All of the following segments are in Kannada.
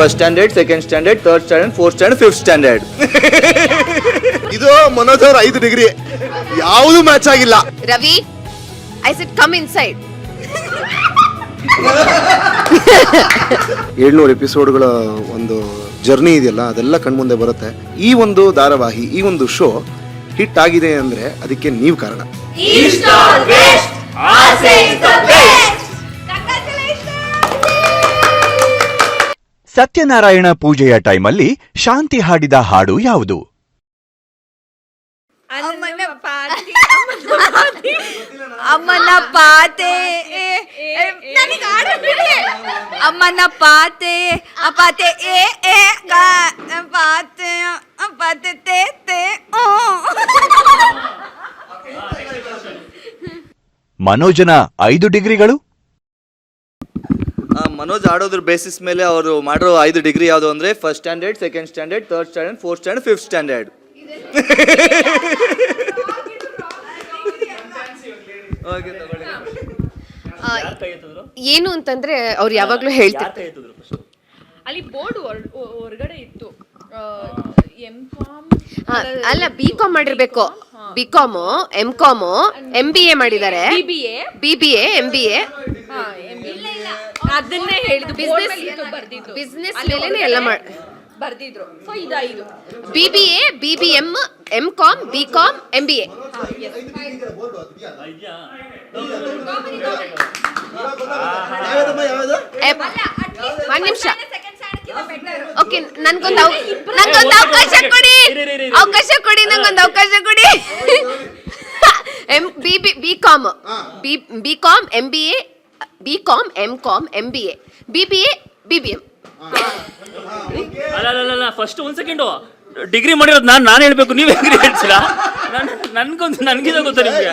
First standard, second standard, third standard, fourth standard, fifth standard. ಇದು ಮನೋಜ್ ಅವ್ರ 5 ಡಿಗ್ರಿ ಯಾವುದು ಮ್ಯಾಚ್ ಆಗಿಲ್ಲ. Ravi, I said come inside. 700 ಎಪಿಸೋಡ್ಗಳ ಒಂದು ಜರ್ನಿ ಇದೆಯಲ್ಲ, ಅದೆಲ್ಲ ಕಣ್ಮುಂದೆ ಬರುತ್ತೆ. ಈ ಒಂದು ಧಾರಾವಾಹಿ, ಈ ಒಂದು ಶೋ ಹಿಟ್ ಆಗಿದೆ ಅಂದ್ರೆ ಅದಕ್ಕೆ ನೀವು ಕಾರಣ. ಸತ್ಯನಾರಾಯಣ ಪೂಜೆಯ ಟೈಮಲ್ಲಿ ಶಾಂತಿ ಹಾಡಿದ ಹಾಡು ಯಾವುದು? ಅಮ್ಮನ ಪಾತೆ ಅಮ್ಮನ ಪಾತೆ ಅಪಾತೆ ಎ ಪಾತೆ ಅಪಾತೆ ತೇ. ಮನೋಜನ 5 ಡಿಗ್ರಿಗಳು. ಮನೋಜ್ ಆಡೋದ್ರ ಬೇಸಿಸ್ ಮೇಲೆ ಅವರು ಮಾಡಿರೋ 5 ಡಿಗ್ರಿ ಯಾವುದು ಅಂದರೆ first standard, second standard, third standard, fourth standard, fifth standard. ಏನು ಅಂತಂದ್ರೆ ಅವ್ರು ಯಾವಾಗ್ಲೂ ಹೇಳ್ತಾರೆ, ಅಲ್ಲಿ ಬೋರ್ಡ್ ಹೊರಗಡೆ ಇತ್ತು. ಅಲ್ಲ BCom ಮಾಡಿರ್ಬೇಕು. BCom, MCom, MBA ಮಾಡಿದ್ದಾರೆ. BBA, MBA. ಅದನ್ನೇ ಹೇಳಿದ್ದು, ಬಿಸ್ನೆಸ್ ಮೇಲೆನೆ ಎಲ್ಲ ಬರ್ದಿದ್ರು. ಸೊ ಇದು BBA, BBM, MCom, BCom, MBA. ಒಂದ್ ನಿಮಿಷ. ಓಕೆ, ನನ್ಗೊಂದು ಅವಕಾಶ ಕೊಡಿ, ನಂಗೊಂದು ಅವಕಾಶ ಕೊಡಿ. BCom, MBA, BCom, MCom, MBA, BBA, BBM. ಅಲ್ಲ ಫಸ್ಟ್ ಒಂದ್ ಸೆಕೆಂಡು, ಡಿಗ್ರಿ ಮಾಡಿರೋದು ನಾನು ಹೇಳ್ಬೇಕು, ನೀವ್ ಹೆಂಗ್ರಿ ಹೇಳ್ತೀರಾ? ನನ್ಗಿದ ಗೊತ್ತಾ ನಿಮ್ಗೆ?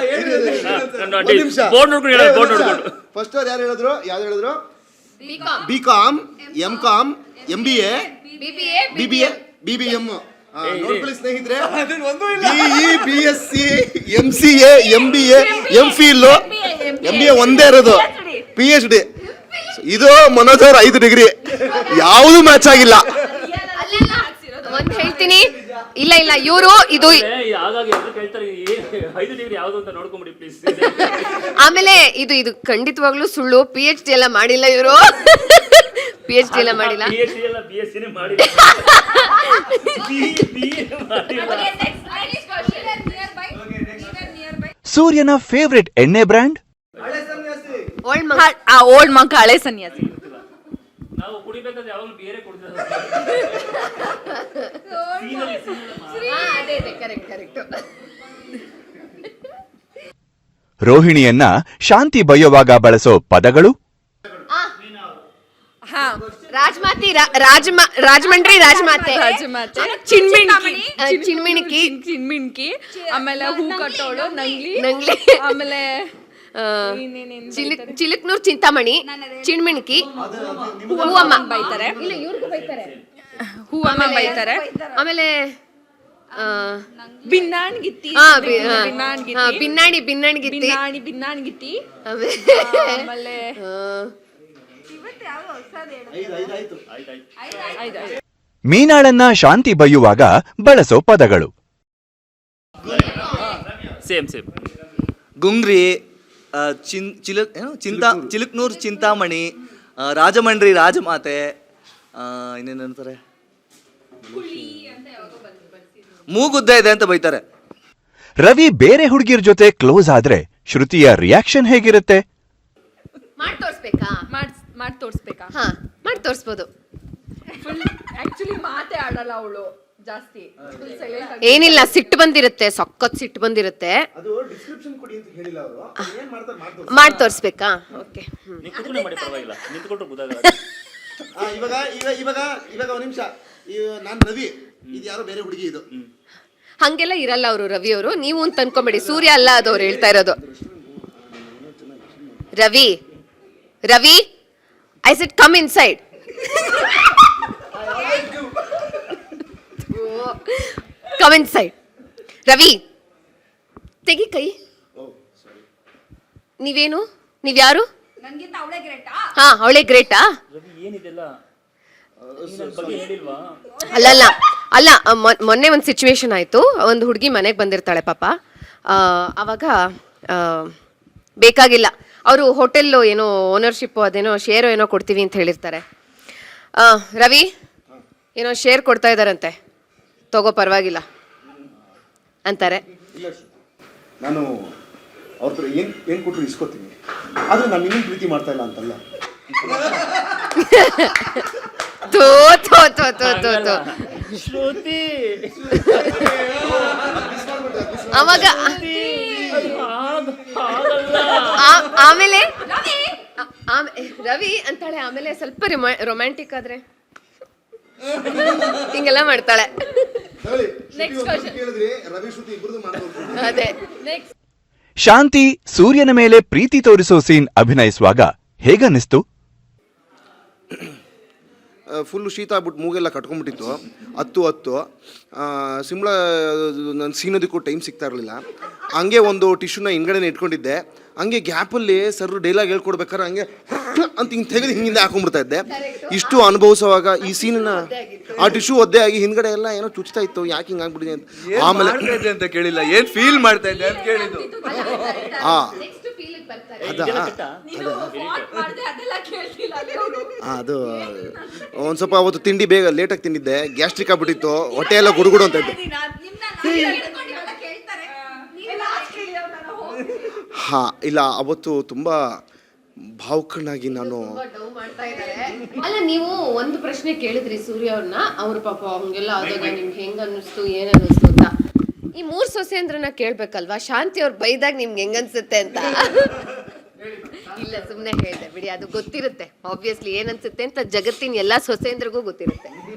ಬೋರ್ಡ್ ನೋಡ್ಕೊಂಡು ಫಸ್ಟ್ ಅವ್ರು ಯಾವ್ದು ಹೇಳಿದ್ರು? BCom, MCom, MBA, BBA, BBM. ನೋಡ್ಕೊಳ್ಳಿ ಸ್ನೇಹಿತರೆ, BE, BSc, MCA, MBA, MPhil, MBA ಒಂದೇ ಇರೋದು, PhD. ಇದು ಮನೋಜ್ ಅವ್ರ 5 ಡಿಗ್ರಿ ಯಾವುದು ಮ್ಯಾಚ್ ಆಗಿಲ್ಲ. ಒಂದ್ ಹೇಳ್ತೀನಿ, ಇಲ್ಲ ಇವರು ಇದು ಆಮೇಲೆ ಇದು ಖಂಡಿತವಾಗ್ಲೂ ಸುಳ್ಳು. PhD ಎಲ್ಲ ಮಾಡಿಲ್ಲ ಇವರು. PhD ಎಲ್ಲ ಮಾಡಿಲ್ಲ. ಸೂರ್ಯನ ಫೇವ್ರೆಟ್ ಎಣ್ಣೆ ಬ್ರ್ಯಾಂಡ್? ಓಲ್ಡ್ ಮಂಕ, ಹಳೆ ಸನ್ಯಾಸಿ. ನಾವು ಕುಡಿಬೇಕಾದ್ರೆ ಯಾವಾಗಲೂ ಬೇರೆ ಕುಡಿದ್ರೆ ರೋಹಿಣಿಯನ್ನ ಶಾಂತಿ ಬಯ್ಯುವಾಗ ಬಳಸೋ ಪದಗಳು? ರಾಜಮಂಡ್ರಿ, ರಾಜಮಾತೆ, ಚಿನ್ಮಿಣ್ಕಿ, ಆಮೇಲೆ ಹೂ ಕಟ್ಟೋಳು, ನಂಗ್ಲಿ, ಆಮೇಲೆ ಚಿಲಕ್ನೂರ್, ಚಿಂತಾಮಣಿ, ಚಿಣ್ಮಿಣ್ಕಿ, ಹೂವಮ್ಮ ಬೈತಾರೆ, ಆಮೇಲೆ ಬಿನ್ನಾಣ್ಗಿತ್ತಿ, ಬಿನ್ನಾಣಿಗಿತ್ತಿ, ಆಮೇಲೆ ಮೀನಾಳನ್ನ ಶಾಂತಿ ಬಯ್ಯುವಾಗ ಬಳಸೋ ಪದಗಳು? ಸೇಮ್ ಗುಂಗ್ರಿ, ಚಿಲಕ್ನೂರ್, ಚಿಂತಾಮಣಿ, ರಾಜಮಂಡ್ರಿ, ರಾಜಮಾತೆ, ಇನ್ನೇನಂತಾರೆ, ಮೂಗುದ್ದ ಇದೆ ಅಂತ ಬೈತಾರೆ. ರವಿ ಬೇರೆ ಹುಡುಗಿರ್ ಜೊತೆ ಕ್ಲೋಸ್ ಆದ್ರೆ ಶ್ರುತಿಯ ರಿಯಾಕ್ಷನ್ ಹೇಗಿರುತ್ತೆ? ಮಾಡಿ ತೋರಿಸ್ಬೇಕಾ? ಹಾ, ಮಾಡಿ ತೋರಿಸ್ಬೋದು. ಆಕ್ಚುಲಿ ಮಾತೇ ಆಡಲ್ಲ ಅವಳು ಜಾಸ್ತಿ. ಏನಿಲ್ಲ, ಸಿಟ್ಟು ಬಂದಿರುತ್ತೆ, ಸಖತ್ ಸಿಟ್ಟು ಬಂದಿರುತ್ತೆ. ಮಾಡಿ ತೋರಿಸ್ಬೇಕಾ? ಓಕೆ, ಇವಾಗ ಒಂದು ನಿಮಿಷ. ನಾನು ರವಿ, ಇದು ಯಾರೋ ಬೇರೆ ಹುಡುಗಿ. ಇದು ಹಂಗೆಲ್ಲ ಇರಲ್ಲ ಅವರು, ರವಿ ಅವರು. ನೀವು ಅಂತ ಅನ್ಕೊಂಬೇಡಿ, ಸೂರ್ಯ ಅಲ್ಲ ಅದು ಅವ್ರು ಹೇಳ್ತಾ ಇರೋದು. Ravi, I said come inside. Come inside. Ravi, ತೆಗಿ ಕೈ. ನೀವ್ಯಾರು? ಹಾ, ಅವಳೇ ಗ್ರೇಟಾ? ಅಲ್ಲಲ್ಲ ಅಲ್ಲ ಮೊನ್ನೆ ಒಂದು ಸಿಚುವೇಶನ್ ಆಯಿತು. ಒಂದು ಹುಡುಗಿ ಮನೆಗೆ ಬಂದಿರ್ತಾಳೆ ಪಾಪ. ಆವಾಗ ಬೇಕಾಗಿಲ್ಲ, ಅವರು ಹೋಟೆಲ್ಲು ಏನೋ ಓನರ್ಶಿಪ್ಪು ಅದೇನೋ ಶೇರು ಏನೋ ಕೊಡ್ತೀವಿ ಅಂತ ಹೇಳಿರ್ತಾರೆ. ರವಿ ಏನೋ ಶೇರ್ ಕೊಡ್ತಾ ಇದ್ದಾರಂತೆ, ತಗೋ ಪರವಾಗಿಲ್ಲ ಅಂತಾರೆ. ನಾನು ಅವ್ರ ಹತ್ರ ಏನು ಕೊಟ್ಟರು ಇಸ್ಕೊತೀನಿ, ಆದರೆ ನಾನು ಇನ್ನೂ ಪ್ರೀತಿ ಮಾಡ್ತಾ ಇಲ್ಲ ಅಂತಲ್ಲ. ತೋ ತೋ ತೋ ತೋ ತೋ ತೋ ಶ್ರುತಿ ಅವಾಗ ಆಮೇಲೆ ರವಿ ಅಂತಾಳೆ. ಆಮೇಲೆ ಸ್ವಲ್ಪ ರೊಮ್ಯಾಂಟಿಕ್ ಆದ್ರೆ ಹಿಂಗೆಲ್ಲ ಮಾಡ್ತಾಳೆ. ಅದೇ ಶಾಂತಿ ಸೂರ್ಯನ ಮೇಲೆ ಪ್ರೀತಿ ತೋರಿಸೋ ಸೀನ್ ಅಭಿನಯಿಸುವಾಗ ಹೇಗನ್ನಿಸ್ತು? ಫುಲ್ಲು ಶೀತ ಆಗ್ಬಿಟ್ಟು ಮೂಗೆಲ್ಲ ಕಟ್ಕೊಂಡ್ಬಿಟ್ಟಿತ್ತು. ಹತ್ತು ಸಿಮ್ಳ ನನ್ನ ಸೀನೋದಕ್ಕೂ ಟೈಮ್ ಸಿಗ್ತಾ ಇರಲಿಲ್ಲ. ಹಂಗೆ ಒಂದು ಟಿಶ್ಯೂನ ಹಿಂದ್ಗಡೆನೇ ಇಟ್ಕೊಂಡಿದ್ದೆ. ಹಂಗೆ ಗ್ಯಾಪಲ್ಲಿ ಸರ್ ಡೈಲಾಗ್ ಹೇಳ್ಕೊಡ್ಬೇಕಾದ್ರೆ ಹಂಗೆ ಅಂತ ಹಿಂಗೆ ತೆಗೆದು ಹಿಂಗಿಂದ ಹಾಕೊಂಡ್ಬಿಡ್ತಾ ಇದ್ದೆ. ಇಷ್ಟು ಅನುಭವಿಸುವಾಗ ಈ ಸೀನನ್ನ ಆ ಟಿಶ್ಯೂ ಒದ್ದೆ ಆಗಿ ಹಿಂದ್ಗಡೆ ಎಲ್ಲ ಏನೋ ಚುಚ್ತಾ ಇತ್ತು, ಯಾಕೆ ಹಿಂಗೆ ಆಗ್ಬಿಟ್ಟಿದೆ ಅಂತ. ಆಮೇಲೆ ಅಂತ ಕೇಳಿಲ್ಲ, ಏನ್ ಫೀಲ್ ಮಾಡ್ತಾ ಇದ್ದೆ ಅಂತ ಕೇಳಿದ್ದು. ಅದು ಒಂದು ಸ್ವಲ್ಪ ಅವತ್ತು ತಿಂಡಿ ಬೇಗ ಲೇಟಾಗಿ ತಿಂದಿದ್ದೆ, ಗ್ಯಾಸ್ಟ್ರಿಕ್ ಆಗ್ಬಿಟ್ಟಿತ್ತು, ಹೊಟ್ಟೆ ಎಲ್ಲ ಗುಡುಗುಡು ಅಂತ ಇತ್ತು. ಇಲ್ಲ ಅವತ್ತು ತುಂಬ ಭಾವುಕನಾಗಿ ನಾನು. ಅಲ್ಲ, ನೀವು ಒಂದು ಪ್ರಶ್ನೆ ಕೇಳಿದ್ರಿ ಸೂರ್ಯ ಅವ್ರನ್ನ, ಅವ್ರ ಪಾಪ ಹಂಗೆಲ್ಲ ಆದಾಗ ನಿಮ್ಗೆ ಹೆಂಗ ಅನ್ನಿಸ್ತು, ಏನ್ ಅನ್ನಿಸ್ತು ಅಂತ. ಈ 3 ಸೊಸೆಂದ್ರನ್ನ ಕೇಳ್ಬೇಕಲ್ವಾ, ಶಾಂತಿ ಅವ್ರು ಬೈದಾಗ ನಿಮ್ಗೆ ಹೆಂಗ ಅನ್ಸುತ್ತೆ ಅಂತ. ಇಲ್ಲ ಸುಮ್ನೆ ಹೇಳ್ದೆ ಬಿಡಿ, ಅದು ಗೊತ್ತಿರುತ್ತೆ ಆಬ್ವಿಯಸ್ಲಿ ಏನ್ ಅನ್ಸುತ್ತೆ ಅಂತ. ಜಗತ್ತಿನ ಎಲ್ಲಾ ಸೊಸೆಂದ್ರಿಗೂ ಗೊತ್ತಿರುತ್ತೆ.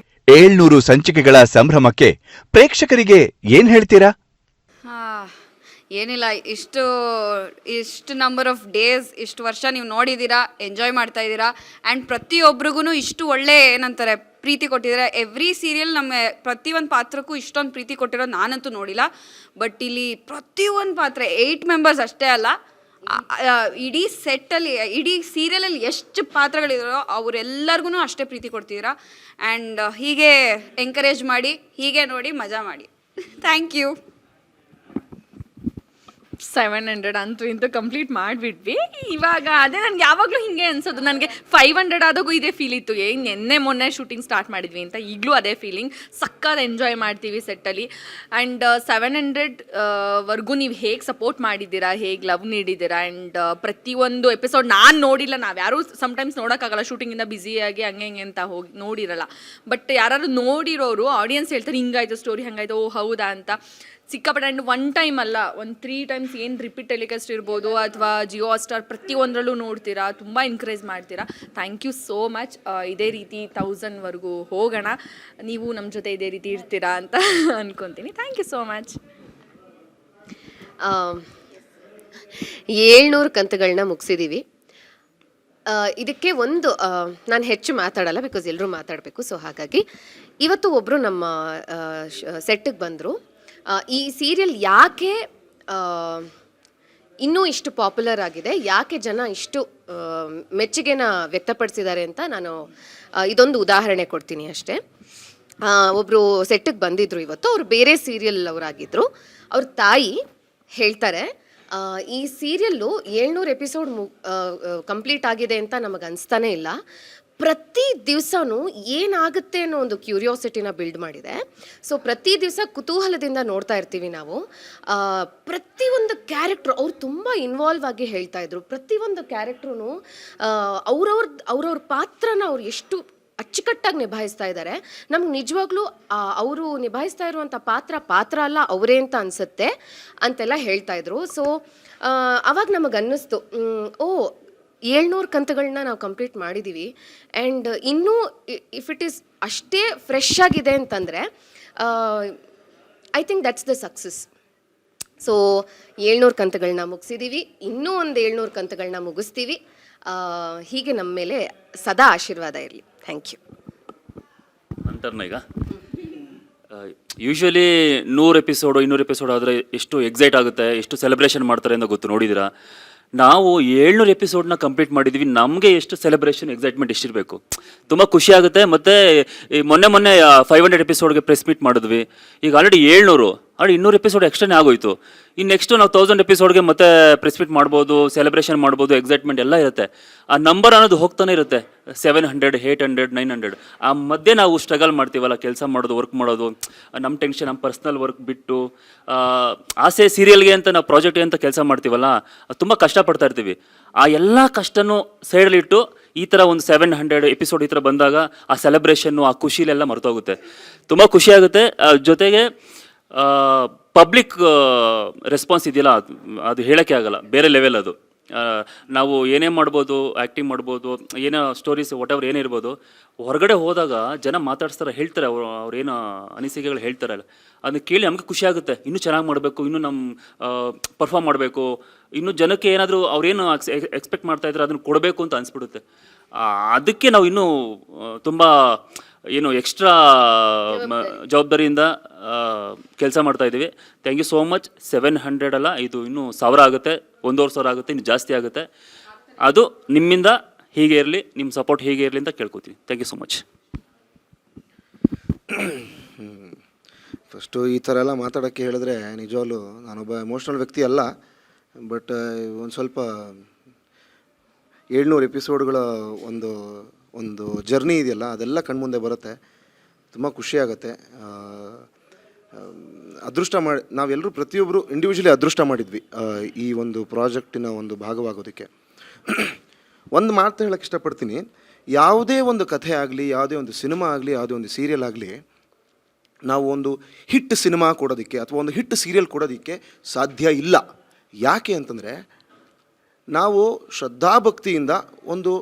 700 ಸಂಚಿಕೆಗಳ ಸಂಭ್ರಮಕ್ಕೆ ಪ್ರೇಕ್ಷಕರಿಗೆ ಏನ್ ಹೇಳ್ತೀರಾ? ಏನಿಲ್ಲ, ಇಷ್ಟು ನಂಬರ್ ಆಫ್ ಡೇಸ್, ಇಷ್ಟು ವರ್ಷ ನೀವು ನೋಡಿದ್ದೀರಾ, ಎಂಜಾಯ್ ಮಾಡ್ತಾ ಇದ್ದೀರಾ. ಆ್ಯಂಡ್ ಪ್ರತಿಯೊಬ್ರಿಗೂ ಇಷ್ಟು ಒಳ್ಳೆ ಏನಂತಾರೆ ಪ್ರೀತಿ ಕೊಟ್ಟಿದ್ದಾರೆ. ಎವ್ರಿ ಸೀರಿಯಲ್ ನಮ್ಮ ಪ್ರತಿಯೊಂದು ಪಾತ್ರಕ್ಕೂ ಇಷ್ಟೊಂದು ಪ್ರೀತಿ ಕೊಟ್ಟಿರೋದು ನಾನಂತೂ ನೋಡಿಲ್ಲ. ಬಟ್ ಇಲ್ಲಿ ಪ್ರತಿಯೊಂದು ಪಾತ್ರ 8 ಮೆಂಬರ್ಸ್ ಅಷ್ಟೇ ಅಲ್ಲ, ಇಡೀ ಸೆಟ್ಟಲ್ಲಿ, ಇಡೀ ಸೀರಿಯಲಲ್ಲಿ ಎಷ್ಟು ಪಾತ್ರಗಳಿದಾರೋ ಅವರೆಲ್ಲರಿಗೂ ಅಷ್ಟೇ ಪ್ರೀತಿ ಕೊಡ್ತಿದ್ದೀರಾ. ಆ್ಯಂಡ್ ಹೀಗೆ ಎಂಕರೇಜ್ ಮಾಡಿ, ಹೀಗೆ ನೋಡಿ ಮಜಾ ಮಾಡಿ. Thank you. 700 ಅಂತೂ ಇಂತೂ ಕಂಪ್ಲೀಟ್ ಮಾಡಿಬಿಟ್ವಿ. ಇವಾಗ ಅದೇ ನನಗೆ ಯಾವಾಗಲೂ ಹಿಂಗೆ ಅನ್ಸೋದು. ನನಗೆ 500 ಆದಾಗೂ ಇದೇ ಫೀಲ್ ಇತ್ತು, ನಿನ್ನೆ ಮೊನ್ನೆ ಶೂಟಿಂಗ್ ಸ್ಟಾರ್ಟ್ ಮಾಡಿದ್ವಿ ಅಂತ. ಈಗಲೂ ಅದೇ ಫೀಲಿಂಗ್, ಸಕ್ಕತ್ ಎಂಜಾಯ್ ಮಾಡ್ತೀವಿ ಸೆಟ್ಟಲ್ಲಿ. ಆ್ಯಂಡ್ 700 ವರ್ಗೂ ನೀವು ಹೇಗೆ ಸಪೋರ್ಟ್ ಮಾಡಿದ್ದೀರಾ, ಹೇಗೆ ಲವ್ ನೀಡಿದ್ದೀರಾ. ಆ್ಯಂಡ್ ಪ್ರತಿಯೊಂದು ಎಪಿಸೋಡ್ ನಾನು ನೋಡಿಲ್ಲ, ನಾವು ಯಾರೂ ಸಮಟೈಮ್ಸ್ ನೋಡೋಕ್ಕಾಗಲ್ಲ, ಶೂಟಿಂಗಿಂದ ಬ್ಯುಸಿಯಾಗಿ ಹಂಗೆ ಹಿಂಗೆ ಅಂತ ಹೋಗಿ ನೋಡಿರಲ್ಲ. ಬಟ್ ಯಾರು ನೋಡಿರೋರು ಆಡಿಯನ್ಸ್ ಹೇಳ್ತಾರೆ ಹಿಂಗಾಯ್ತು ಸ್ಟೋರಿ, ಹಂಗಾಯ್ತು, ಓ ಹೌದಾ ಅಂತ. ಸಿಕ್ಕಾಪಟ್ಟೆ. ಆ್ಯಂಡ್ 1 ಟೈಮ್ ಅಲ್ಲ, 3 ಟೈಮ್ಸ್ ಏನು ರಿಪೀಟ್ ಟೆಲಿಕಾಸ್ಟ್ ಇರ್ಬೋದು ಅಥವಾ ಜಿಯೋ ಹಾಟ್ಸ್ಟಾರ್ ಪ್ರತಿಯೊಂದರಲ್ಲೂ ನೋಡ್ತೀರಾ, ತುಂಬ ಎನ್ಕರೇಜ್ ಮಾಡ್ತೀರಾ. Thank you so much. ಇದೇ ರೀತಿ 1000ವರೆಗೂ ಹೋಗೋಣ, ನೀವು ನಮ್ಮ ಜೊತೆ ಇದೇ ರೀತಿ ಇರ್ತೀರಾ ಅಂತ ಅಂದ್ಕೊತೀನಿ. Thank you so much. 700 ಕಂತುಗಳನ್ನ ಮುಗಿಸಿದ್ದೀವಿ. ಇದಕ್ಕೆ ಒಂದು ನಾನು ಹೆಚ್ಚು ಮಾತಾಡಲ್ಲ, ಬಿಕಾಸ್ ಎಲ್ಲರೂ ಮಾತಾಡಬೇಕು. ಸೊ ಹಾಗಾಗಿ ಇವತ್ತು ಒಬ್ಬರು ನಮ್ಮ ಸೆಟ್ಟಿಗೆ ಬಂದರು. ಈ ಸೀರಿಯಲ್ ಯಾಕೆ ಇನ್ನೂ ಇಷ್ಟು ಪಾಪ್ಯುಲರ್ ಆಗಿದೆ, ಯಾಕೆ ಜನ ಇಷ್ಟು ಮೆಚ್ಚುಗೆನ ವ್ಯಕ್ತಪಡಿಸಿದ್ದಾರೆ ಅಂತ ನಾನು ಇದೊಂದು ಉದಾಹರಣೆ ಕೊಡ್ತೀನಿ ಅಷ್ಟೇ. ಒಬ್ಬರು ಸೆಟ್ಟಿಗೆ ಬಂದಿದ್ದರು ಇವತ್ತು, ಅವರು ಬೇರೆ ಸೀರಿಯಲ್ ಅವರಾಗಿದ್ದರು. ಅವ್ರ ತಾಯಿ ಹೇಳ್ತಾರೆ, ಈ ಸೀರಿಯಲ್ಲು 700 ಎಪಿಸೋಡ್ ಕಂಪ್ಲೀಟ್ ಆಗಿದೆ ಅಂತ ನಮಗೆ ಅನಿಸ್ತಾನೇ ಇಲ್ಲ. ಪ್ರತಿ ದಿವಸನೂ ಏನಾಗುತ್ತೆ ಅನ್ನೋ ಒಂದು ಕ್ಯೂರಿಯಾಸಿಟಿನ ಬಿಲ್ಡ್ ಮಾಡಿದೆ. ಸೊ ಪ್ರತಿ ದಿವಸ ಕುತೂಹಲದಿಂದ ನೋಡ್ತಾ ಇರ್ತೀವಿ ನಾವು. ಪ್ರತಿಯೊಂದು ಅವ್ರು ತುಂಬ ಇನ್ವಾಲ್ವ್ ಆಗಿ ಹೇಳ್ತಾ ಇದ್ರು. ಪ್ರತಿಯೊಂದು ಕ್ಯಾರೆಕ್ಟ್ರೂ ಅವ್ರವ್ರ ಪಾತ್ರನ ಅವ್ರು ಎಷ್ಟು ಅಚ್ಚುಕಟ್ಟಾಗಿ ನಿಭಾಯಿಸ್ತಾ ಇದ್ದಾರೆ. ನಮ್ಗೆ ನಿಜವಾಗ್ಲೂ ಅವರು ನಿಭಾಯಿಸ್ತಾ ಇರುವಂಥ ಪಾತ್ರ ಅಲ್ಲ ಅವರೇ ಅಂತ ಅನಿಸುತ್ತೆ ಅಂತೆಲ್ಲ ಹೇಳ್ತಾ ಇದ್ರು. ಸೊ ಅವಾಗ ನಮಗೆ ಅನ್ನಿಸ್ತು, 700 ಕಂತುಗಳನ್ನ ನಾವು ಕಂಪ್ಲೀಟ್ ಮಾಡಿದ್ದೀವಿ. ಆ್ಯಂಡ್ ಇನ್ನೂ ಇಫ್ ಇಟ್ ಈಸ್ ಅಷ್ಟೇ ಫ್ರೆಶ್ ಆಗಿದೆ ಅಂತಂದರೆ I think that's the success. So 700 ಕಂತುಗಳನ್ನ ಮುಗಿಸಿದ್ದೀವಿ, ಇನ್ನೂ ಒಂದು 700 ಕಂತುಗಳನ್ನ ಮುಗಿಸ್ತೀವಿ. ಹೀಗೆ ನಮ್ಮ ಮೇಲೆ ಸದಾ ಆಶೀರ್ವಾದ ಇರಲಿ. Thank you. ನಂತರನ ಈಗ ಯೂಶ್ವಲಿ 100 ಎಪಿಸೋಡು 200 ಎಪಿಸೋಡ್ ಆದರೆ ಎಷ್ಟು ಎಕ್ಸೈಟ್ ಆಗುತ್ತೆ, ಎಷ್ಟು ಸೆಲೆಬ್ರೇಷನ್ ಮಾಡ್ತಾರೆ ಅಂತ ಗೊತ್ತು, ನೋಡಿದ್ದೀರಾ. ನಾವು 700 ಎಪಿಸೋಡ್ನ ಕಂಪ್ಲೀಟ್ ಮಾಡಿದ್ವಿ, ನಮಗೆ ಎಷ್ಟು ಸೆಲೆಬ್ರೇಷನ್ ಎಕ್ಸೈಟ್ಮೆಂಟ್ ಎಷ್ಟಿರಬೇಕು. ತುಂಬ ಖುಷಿ ಆಗುತ್ತೆ. ಮತ್ತು ಈ ಮೊನ್ನೆ 500 ಎಪಿಸೋಡ್ಗೆ ಪ್ರೆಸ್ ಮೀಟ್ ಮಾಡಿದ್ವಿ. ಈಗ ಆಲ್ರೆಡಿ 700 200 ಎಪಿಸೋಡ್ ಎಕ್ಸ್ಟ್ರಾನೇ ಆಗೋಯ್ತು. ಇನ್ನು ನೆಕ್ಸ್ಟು ನಾವು 1000 ಎಪಿಸೋಡ್ಗೆ ಮತ್ತೆ ಪ್ರೆಸ್ ಮೀಟ್ ಮಾಡ್ಬೋದು, ಸೆಲೆಬ್ರೇಷನ್ ಮಾಡ್ಬೋದು, ಎಕ್ಸೈಟ್ಮೆಂಟ್ ಎಲ್ಲ ಇರುತ್ತೆ. ಆ ನಂಬರ್ ಅನ್ನೋದು ಹೋಗ್ತಾನೆ ಇರುತ್ತೆ, 700, 800, 900. ಆ ಮಧ್ಯೆ ನಾವು ಸ್ಟ್ರಗಲ್ ಮಾಡ್ತೀವಲ್ಲ, ಕೆಲಸ ಮಾಡೋದು, ವರ್ಕ್ ಮಾಡೋದು, ನಮ್ಮ ಟೆನ್ಷನ್, ನಮ್ಮ ಪರ್ಸ್ನಲ್ ವರ್ಕ್ ಬಿಟ್ಟು ಆಸೆ ಸೀರಿಯಲ್ಗೆ ಅಂತ ನಾವು ಪ್ರಾಜೆಕ್ಟ್ಗೆ ಅಂತ ಕೆಲಸ ಮಾಡ್ತೀವಲ್ಲ, ತುಂಬ ಕಷ್ಟಪಡ್ತಾ ಇರ್ತೀವಿ. ಆ ಎಲ್ಲ ಕಷ್ಟನೂ ಸೈಡಲ್ಲಿಟ್ಟು ಈ ಥರ ಒಂದು 700 ಎಪಿಸೋಡ್ ಈ ಥರ ಬಂದಾಗ ಆ ಸೆಲೆಬ್ರೇಷನ್ನು, ಆ ಖುಷಿಲೆಲ್ಲ ಮರ್ತೋಗುತ್ತೆ. ತುಂಬ ಖುಷಿಯಾಗುತ್ತೆ. ಜೊತೆಗೆ ಪಬ್ಲಿಕ್ ರೆಸ್ಪಾನ್ಸ್ ಇದೆಯಲ್ಲ, ಅದು ಹೇಳೋಕ್ಕೆ ಆಗಲ್ಲ, ಬೇರೆ ಲೆವೆಲ್ ಅದು. ನಾವು ಏನೇ ಮಾಡ್ಬೋದು, ಆ್ಯಕ್ಟಿಂಗ್ ಮಾಡ್ಬೋದು, ಏನೋ ಸ್ಟೋರೀಸ್ ವಾಟೆವರ್ ಏನೇ ಇರ್ಬೋದು, ಹೊರಗಡೆ ಹೋದಾಗ ಜನ ಮಾತಾಡ್ಸ್ತಾರೆ, ಹೇಳ್ತಾರೆ, ಅವ್ರೇನು ಅನಿಸಿಕೆಗಳು ಹೇಳ್ತಾರಲ್ಲ, ಅದನ್ನ ಕೇಳಿ ನಮಗೆ ಖುಷಿ ಆಗುತ್ತೆ. ಇನ್ನೂ ಚೆನ್ನಾಗಿ ಮಾಡಬೇಕು, ಇನ್ನೂ ನಮ್ಮ ಪರ್ಫಾರ್ಮ್ ಮಾಡಬೇಕು, ಇನ್ನೂ ಜನಕ್ಕೆ ಏನಾದರೂ ಅವ್ರೇನು ಎಕ್ಸ್ಪೆಕ್ಟ್ ಮಾಡ್ತಾಯಿದ್ರೆ ಅದನ್ನು ಕೊಡಬೇಕು ಅಂತ ಅನಿಸ್ಬಿಡುತ್ತೆ. ಅದಕ್ಕೆ ನಾವು ಇನ್ನೂ ತುಂಬ ಏನು ಎಕ್ಸ್ಟ್ರಾ ಜವಾಬ್ದಾರಿಯಿಂದ ಕೆಲಸ ಮಾಡ್ತಾ ಇದ್ದೀವಿ. Thank you so much. 700 ಅಲ್ಲ, ಇದು ಇನ್ನೂ 1000 ಆಗುತ್ತೆ, 1,500 ಆಗುತ್ತೆ, ಇನ್ನು ಜಾಸ್ತಿ ಆಗುತ್ತೆ. ಅದು ನಿಮ್ಮಿಂದ ಹೀಗೆ ಇರಲಿ, ನಿಮ್ಮ ಸಪೋರ್ಟ್ ಹೀಗೆ ಇರಲಿ ಅಂತ ಕೇಳ್ಕೊತೀನಿ. Thank you so much. First ಈ ಥರ ಎಲ್ಲ ಮಾತಾಡೋಕ್ಕೆ ಹೇಳಿದ್ರೆ ನಿಜವಾಗ್ಲೂ ನಾನೊಬ್ಬ ಎಮೋಷ್ನಲ್ ವ್ಯಕ್ತಿ ಅಲ್ಲ, ಬಟ್ ಒಂದು ಸ್ವಲ್ಪ 700 ಎಪಿಸೋಡ್ಗಳ ಒಂದು ಜರ್ನಿ ಇದೆಯಲ್ಲ, ಅದೆಲ್ಲ ಕಣ್ಮುಂದೆ ಬರುತ್ತೆ. ತುಂಬ ಖುಷಿಯಾಗತ್ತೆ. ಅದೃಷ್ಟ ಮಾಡಿ ನಾವೆಲ್ಲರೂ ಪ್ರತಿಯೊಬ್ಬರು ಇಂಡಿವಿಜುವಲಿ ಅದೃಷ್ಟ ಮಾಡಿದ್ವಿ ಈ ಒಂದು ಪ್ರಾಜೆಕ್ಟಿನ ಒಂದು ಭಾಗವಾಗೋದಕ್ಕೆ. ಒಂದು ಮಾತು ಹೇಳೋಕ್ಕೆ ಇಷ್ಟಪಡ್ತೀನಿ, ಯಾವುದೇ ಒಂದು ಕಥೆ ಆಗಲಿ, ಯಾವುದೇ ಒಂದು ಸಿನಿಮಾ ಆಗಲಿ, ಯಾವುದೇ ಒಂದು ಸೀರಿಯಲ್ ಆಗಲಿ, ನಾವು ಒಂದು ಹಿಟ್ ಸಿನಿಮಾ ಕೊಡೋದಕ್ಕೆ ಅಥವಾ ಒಂದು ಹಿಟ್ ಸೀರಿಯಲ್ ಕೊಡೋದಕ್ಕೆ ಸಾಧ್ಯ ಇಲ್ಲ. ಯಾಕೆ ಅಂತಂದರೆ, ನಾವು ಶ್ರದ್ಧಾಭಕ್ತಿಯಿಂದ ಒಂದು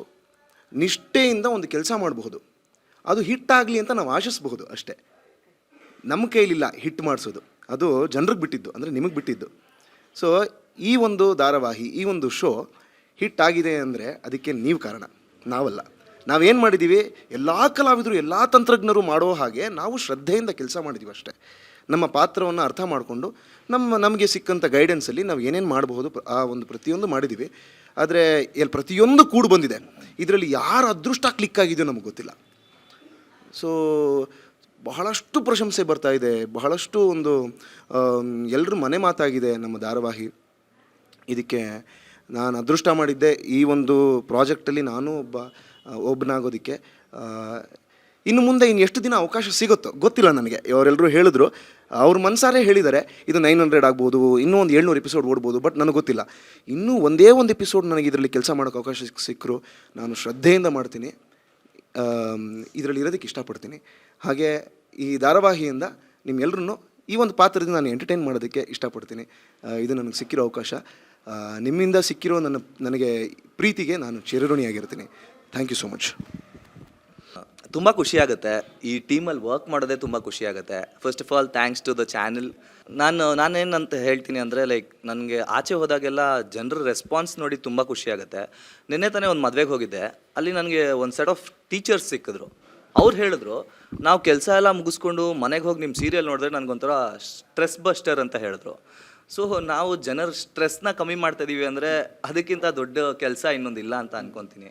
ನಿಷ್ಠೆಯಿಂದ ಒಂದು ಕೆಲಸ ಮಾಡಬಹುದು, ಅದು ಹಿಟ್ಟಾಗಲಿ ಅಂತ ನಾವು ಆಶಿಸಬಹುದು ಅಷ್ಟೇ. ನಮ್ಮ ಕೈಲಿಲ್ಲ ಹಿಟ್ ಮಾಡಿಸೋದು, ಅದು ಜನರಿಗೆ ಬಿಟ್ಟಿದ್ದು, ಅಂದರೆ ನಿಮಗೆ ಬಿಟ್ಟಿದ್ದು. ಸೊ ಈ ಒಂದು ಧಾರಾವಾಹಿ, ಈ ಒಂದು ಶೋ ಹಿಟ್ ಆಗಿದೆ ಅಂದರೆ ಅದಕ್ಕೆ ನೀವು ಕಾರಣ, ನಾವಲ್ಲ. ನಾವೇನು ಮಾಡಿದ್ದೀವಿ, ಎಲ್ಲ ಕಲಾವಿದರು, ಎಲ್ಲ ತಂತ್ರಜ್ಞರು ಮಾಡೋ ಹಾಗೆ ನಾವು ಶ್ರದ್ಧೆಯಿಂದ ಕೆಲಸ ಮಾಡಿದ್ದೀವಿ ಅಷ್ಟೇ. ನಮ್ಮ ಪಾತ್ರವನ್ನು ಅರ್ಥ ಮಾಡಿಕೊಂಡು ನಮಗೆ ಸಿಕ್ಕಂಥ ಗೈಡೆನ್ಸಲ್ಲಿ ನಾವು ಏನೇನು ಮಾಡಬಹುದು ಆ ಒಂದು ಪ್ರತಿಯೊಂದು ಮಾಡಿದ್ದೀವಿ. ಆದರೆ ಪ್ರತಿಯೊಂದು ಕೂಡು ಬಂದಿದೆ. ಇದರಲ್ಲಿ ಯಾರ ಅದೃಷ್ಟ ಕ್ಲಿಕ್ ಆಗಿದೆಯೋ ನಮಗೆ ಗೊತ್ತಿಲ್ಲ. ಸೊ ಬಹಳಷ್ಟು ಪ್ರಶಂಸೆ ಬರ್ತಾ ಇದೆ, ಬಹಳಷ್ಟು ಒಂದು ಎಲ್ಲರೂ ಮನೆ ಮಾತಾಗಿದೆ ನಮ್ಮ ಧಾರಾವಾಹಿ. ಇದಕ್ಕೆ ನಾನು ಅದೃಷ್ಟ ಮಾಡಿದ್ದೆ, ಈ ಒಂದು ಪ್ರಾಜೆಕ್ಟಲ್ಲಿ ನಾನು ಒಬ್ಬನಾಗೋದಕ್ಕೆ. ಇನ್ನು ಮುಂದೆ ಎಷ್ಟು ದಿನ ಅವಕಾಶ ಸಿಗುತ್ತೋ ಗೊತ್ತಿಲ್ಲ ನನಗೆ. ಅವರೆಲ್ಲರೂ ಹೇಳಿದ್ರು, ಅವ್ರ ಮನಸಾರೆ ಹೇಳಿದ್ದಾರೆ, ಇದು 900 ಆಗ್ಬೋದು, ಇನ್ನೂ ಒಂದು 700 ಎಪಿಸೋಡ್ ಓಡ್ಬೋದು, ಬಟ್ ನನಗೆ ಗೊತ್ತಿಲ್ಲ. ಇನ್ನೂ ಒಂದೇ ಒಂದು ಎಪಿಸೋಡ್ ನನಗೆ ಇದರಲ್ಲಿ ಕೆಲಸ ಮಾಡೋಕ್ಕೆ ಅವಕಾಶ ಸಿಕ್ಕರು ನಾನು ಶ್ರದ್ಧೆಯಿಂದ ಮಾಡ್ತೀನಿ, ಇದರಲ್ಲಿ ಇರೋದಕ್ಕೆ ಇಷ್ಟಪಡ್ತೀನಿ. ಹಾಗೆ ಈ ಧಾರಾವಾಹಿಯಿಂದ ನಿಮ್ಮೆಲ್ಲರೂ ಈ ಒಂದು ಪಾತ್ರದಿಂದ ನಾನು ಎಂಟರ್ಟೈನ್ ಮಾಡೋದಕ್ಕೆ ಇಷ್ಟಪಡ್ತೀನಿ. ಇದು ನನಗೆ ಸಿಕ್ಕಿರೋ ಅವಕಾಶ. ನಿಮ್ಮಿಂದ ಸಿಕ್ಕಿರೋ ನನಗೆ ಪ್ರೀತಿಗೆ ನಾನು ಚಿರಋಣಿಯಾಗಿರ್ತೀನಿ. Thank you so much. ತುಂಬ ಖುಷಿಯಾಗುತ್ತೆ, ಈ ಟೀಮಲ್ಲಿ ವರ್ಕ್ ಮಾಡೋದೇ ತುಂಬ ಖುಷಿಯಾಗುತ್ತೆ. First of all thanks to the channel. ನಾನೇನಂತ ಹೇಳ್ತೀನಿ ಅಂದರೆ, ಲೈಕ್ ನನಗೆ ಆಚೆ ಹೋದಾಗೆಲ್ಲ ಜನರ ರೆಸ್ಪಾನ್ಸ್ ನೋಡಿ ತುಂಬ ಖುಷಿಯಾಗುತ್ತೆ. ನಿನ್ನೆ ತಾನೇ ಒಂದು ಮದುವೆಗೆ ಹೋಗಿದ್ದೆ, ಅಲ್ಲಿ ನನಗೆ ಒಂದು ಸೆಟ್ ಆಫ್ ಟೀಚರ್ಸ್ ಸಿಕ್ಕಿದ್ರು. ಅವ್ರು ಹೇಳಿದ್ರು, ನಾವು ಕೆಲಸ ಎಲ್ಲ ಮುಗಿಸ್ಕೊಂಡು ಮನೆಗೆ ಹೋಗಿ ನಿಮ್ಮ ಸೀರಿಯಲ್ ನೋಡಿದ್ರೆ ನನಗೊಂಥರ ಸ್ಟ್ರೆಸ್ ಬಸ್ಟರ್ ಅಂತ ಹೇಳಿದ್ರು. ಸೊ ನಾವು ಜನರ ಸ್ಟ್ರೆಸ್ನ ಕಮ್ಮಿ ಮಾಡ್ತಾಯಿದ್ದೀವಿ ಅಂದರೆ ಅದಕ್ಕಿಂತ ದೊಡ್ಡ ಕೆಲಸ ಇನ್ನೊಂದಿಲ್ಲ ಅಂತ ಅನ್ಕೊತೀನಿ.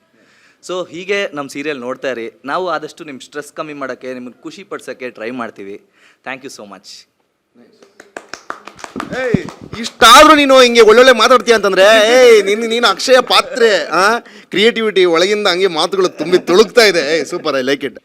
ಸೊ ಹೀಗೆ ನಮ್ಮ ಸೀರಿಯಲ್ ನೋಡ್ತಾ ಇರಿ. ನಾವು ಆದಷ್ಟು ನಿಮ್ಮ ಸ್ಟ್ರೆಸ್ ಕಮ್ಮಿ ಮಾಡೋಕ್ಕೆ, ನಿಮ್ಮನ್ನು ಖುಷಿ ಪಡಿಸೋಕ್ಕೆ ಟ್ರೈ ಮಾಡ್ತೀವಿ. Thank you so much. ಇಷ್ಟಾದರೂ ನೀನು ಹಿಂಗೆ ಒಳ್ಳೊಳ್ಳೆ ಮಾತಾಡ್ತೀಯ ಅಂತಂದರೆ, ನೀನು ಅಕ್ಷಯ ಪಾತ್ರೆ. ಕ್ರಿಯೇಟಿವಿಟಿ ಒಳಗಿಂದ ಹಂಗೆ ಮಾತುಗಳು ತುಂಬಿ ತುಳುಕ್ತಾ ಇದೆ. Super, I like it.